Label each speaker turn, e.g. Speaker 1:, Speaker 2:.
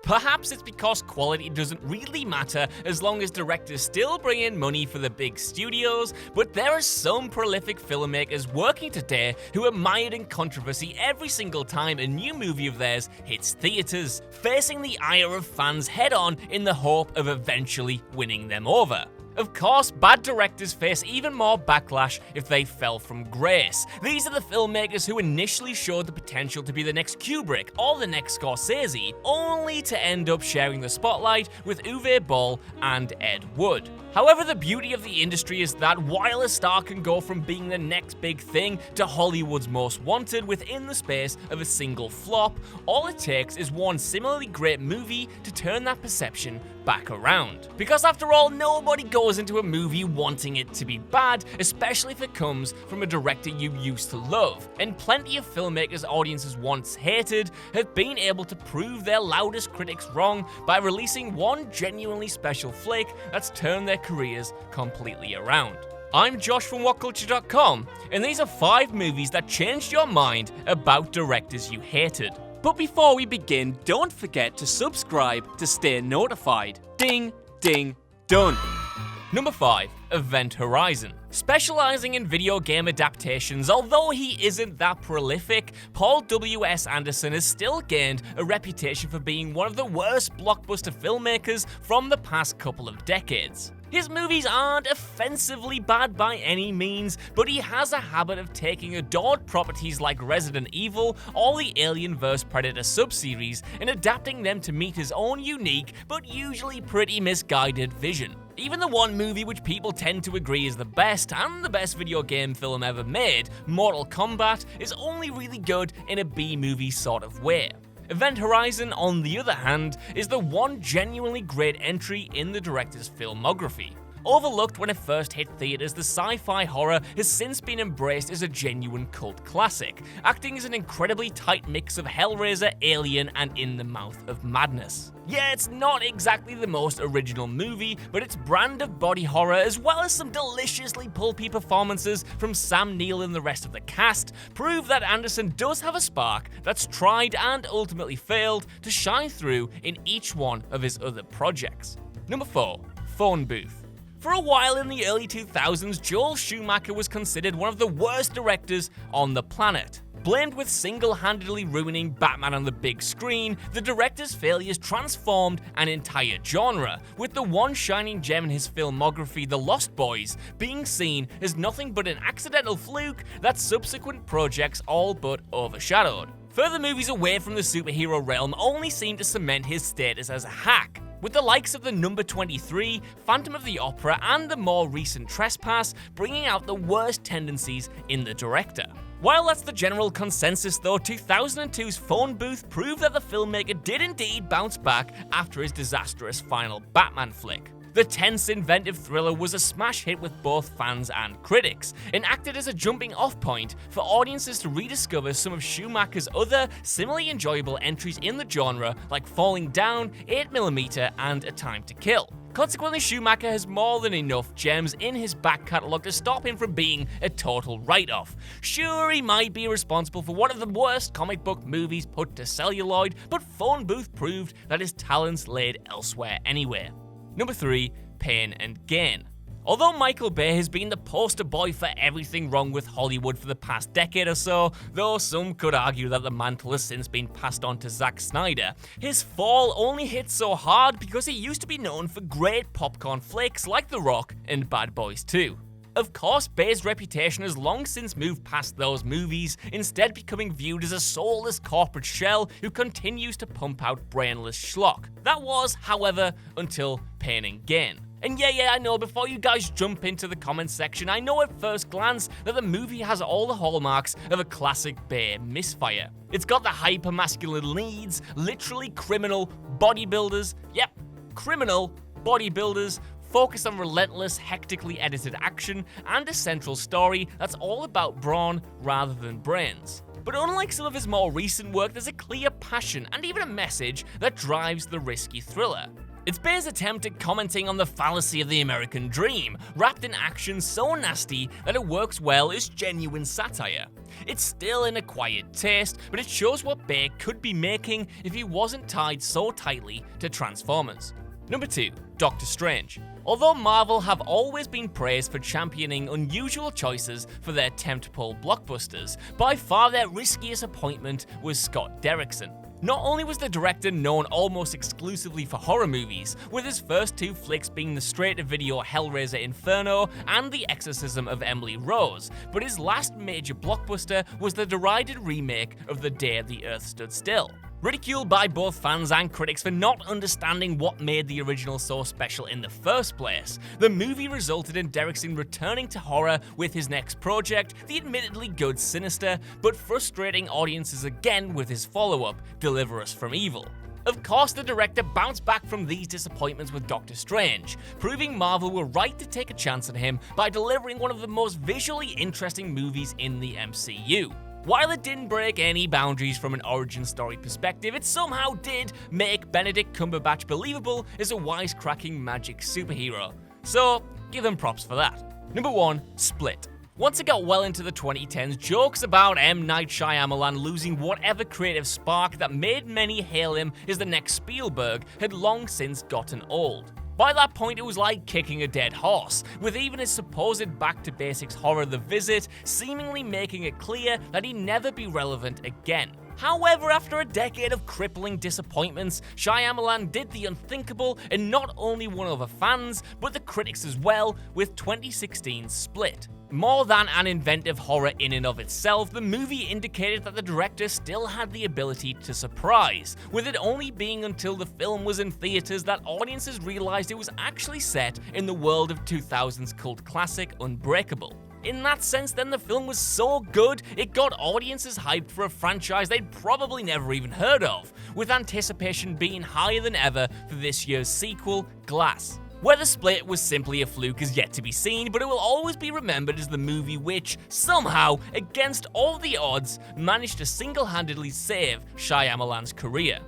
Speaker 1: Perhaps it's because quality doesn't really matter as long as directors still bring in money for the big studios, but there are some prolific filmmakers working today who are mired in controversy every single time a new movie of theirs hits theaters, facing the ire of fans head-on in the hope of eventually winning them over. Of course, bad directors face even more backlash if they fell from grace. These are the filmmakers who initially showed the potential to be the next Kubrick or the next Scorsese, only to end up sharing the spotlight with Uwe Boll and Ed Wood. However, the beauty of the industry is that while a star can go from being the next big thing to Hollywood's most wanted within the space of a single flop, all it takes is one similarly great movie to turn that perception back around. Because after all, nobody goes into a movie wanting it to be bad, especially if it comes from a director you used to love. And plenty of filmmakers audiences once hated have been able to prove their loudest critics wrong by releasing one genuinely special flick that's turned their careers completely around. I'm Josh from WhatCulture.com, and these are 5 movies that changed your mind about directors you hated. But before we begin, don't forget to subscribe to stay notified. Ding, ding, done. Number 5. Event Horizon. Specializing in video game adaptations, although he isn't that prolific, Paul W.S. Anderson has still gained a reputation for being one of the worst blockbuster filmmakers from the past couple of decades. His movies aren't offensively bad by any means, but he has a habit of taking adored properties like Resident Evil or the Alienverse Predator subseries and adapting them to meet his own unique, but usually pretty misguided vision. Even the one movie which people tend to agree is the best and the best video game film ever made, Mortal Kombat, is only really good in a B-movie sort of way. Event Horizon, on the other hand, is the one genuinely great entry in the director's filmography. Overlooked when it first hit theaters, the sci-fi horror has since been embraced as a genuine cult classic, acting as an incredibly tight mix of Hellraiser, Alien, and In the Mouth of Madness. Yeah, it's not exactly the most original movie, but its brand of body horror, as well as some deliciously pulpy performances from Sam Neill and the rest of the cast, prove that Anderson does have a spark that's tried and ultimately failed to shine through in each one of his other projects. Number 4. Phone Booth. For a while in the early 2000s, Joel Schumacher was considered one of the worst directors on the planet. Blamed with single-handedly ruining Batman on the big screen, the director's failures transformed an entire genre, with the one shining gem in his filmography, The Lost Boys, being seen as nothing but an accidental fluke that subsequent projects all but overshadowed. Further movies away from the superhero realm only seem to cement his status as a hack, with the likes of the Number 23, Phantom of the Opera, and the more recent Trespass bringing out the worst tendencies in the director. While that's the general consensus though, 2002's Phone Booth proved that the filmmaker did indeed bounce back after his disastrous final Batman flick. The tense, inventive thriller was a smash hit with both fans and critics, and acted as a jumping-off point for audiences to rediscover some of Schumacher's other similarly enjoyable entries in the genre, like Falling Down, 8mm, and A Time to Kill. Consequently, Schumacher has more than enough gems in his back catalogue to stop him from being a total write-off. Sure, he might be responsible for one of the worst comic book movies put to celluloid, but Phone Booth proved that his talents laid elsewhere anyway. Number 3. Pain and Gain. Although Michael Bay has been the poster boy for everything wrong with Hollywood for the past decade or so, though some could argue that the mantle has since been passed on to Zack Snyder, his fall only hit so hard because he used to be known for great popcorn flicks like The Rock and Bad Boys 2. Of course, Bay's reputation has long since moved past those movies, instead becoming viewed as a soulless corporate shell who continues to pump out brainless schlock. That was, however, until Pain and Gain. And yeah, I know, before you guys jump into the comments section, I know at first glance that the movie has all the hallmarks of a classic Bay misfire. It's got the hyper-masculine leads, literally criminal bodybuilders, criminal bodybuilders, focused on relentless, hectically edited action, and a central story that's all about brawn rather than brains. But unlike some of his more recent work, there's a clear passion and even a message that drives the risky thriller. It's Bay's attempt at commenting on the fallacy of the American dream, wrapped in action so nasty that it works well as genuine satire. It's still an acquired taste, but it shows what Bay could be making if he wasn't tied so tightly to Transformers. Number 2. Doctor Strange. Although Marvel have always been praised for championing unusual choices for their tentpole blockbusters, by far their riskiest appointment was Scott Derrickson. Not only was the director known almost exclusively for horror movies, with his first 2 flicks being the straight-to-video Hellraiser Inferno and The Exorcism of Emily Rose, but his last major blockbuster was the derided remake of The Day the Earth Stood Still. Ridiculed by both fans and critics for not understanding what made the original so special in the first place, the movie resulted in Derrickson returning to horror with his next project, the admittedly good Sinister, but frustrating audiences again with his follow-up, Deliver Us from Evil. Of course, the director bounced back from these disappointments with Doctor Strange, proving Marvel were right to take a chance on him by delivering one of the most visually interesting movies in the MCU. While it didn't break any boundaries from an origin story perspective, it somehow did make Benedict Cumberbatch believable as a wisecracking magic superhero. So, give them props for that. Number 1. Split. Once it got well into the 2010s, jokes about M. Night Shyamalan losing whatever creative spark that made many hail him as the next Spielberg had long since gotten old. By that point, it was like kicking a dead horse, with even his supposed back-to-basics horror The Visit seemingly making it clear that he'd never be relevant again. However, after a decade of crippling disappointments, Shyamalan did the unthinkable and not only won over fans, but the critics as well, with 2016's Split. More than an inventive horror in and of itself, the movie indicated that the director still had the ability to surprise, with it only being until the film was in theaters that audiences realized it was actually set in the world of 2000's cult classic Unbreakable. In that sense, then, the film was so good, it got audiences hyped for a franchise they'd probably never even heard of, with anticipation being higher than ever for this year's sequel, Glass. Whether Split was simply a fluke is yet to be seen, but it will always be remembered as the movie which, somehow, against all the odds, managed to single-handedly save Shyamalan's career.